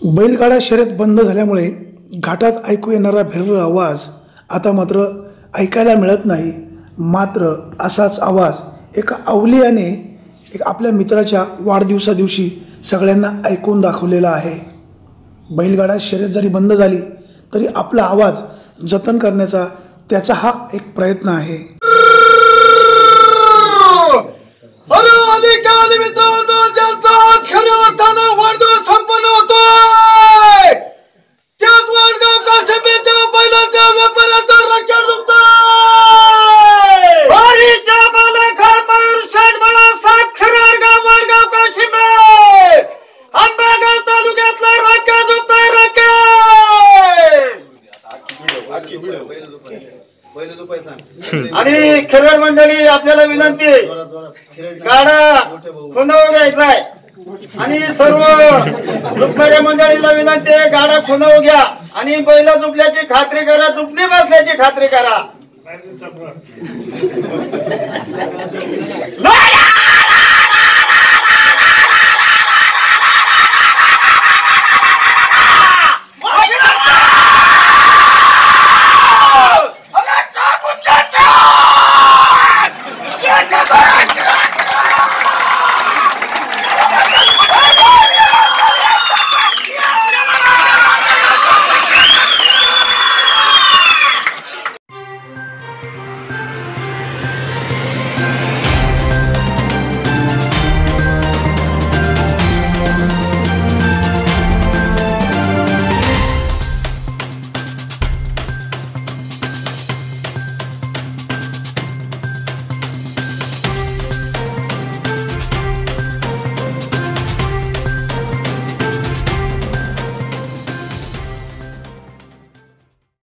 बैलगाडा शर्यत बंद झाल्यामुळे घाटात ऐकू येणारा भिर्र आवाज आता मात्र ऐकायला मिळत नाही। मात्र असाच आवाज एका अवलियाने आपल्या मित्राच्या वाढदिवसादिवशी सगळ्यांना ऐकून दाखवलेला आहे। बैलगाडा शर्यत जरी बंद झाली तरी आपला आवाज जतन करण्याचा त्याचा हा एक प्रयत्न आहे। मित्रांनो, ज्यांचा आज खऱ्या अर्थानं वाढदिवस संपन्न होतोय त्याच वडगाव काशिंबीच्या बैलाच्या व्यापाऱ्याचा रक्कम लुटतोय। वारीच्या मालकावर शेठ बाळासाहेब खिराडगाव वडगाव काशिंबे आंबेगाव तालुक्यातला रक्कम लुटतोय आणि खिराड मंडळी आपल्याला विनंती गाडा खुणावून घ्यायचाय आणि सर्व झुपणाऱ्या मंडळीला विनंती आहे गाडा खुणावून घ्या आणि बैल झुपल्याची खात्री करा, झुपणी बसल्याची खात्री करा।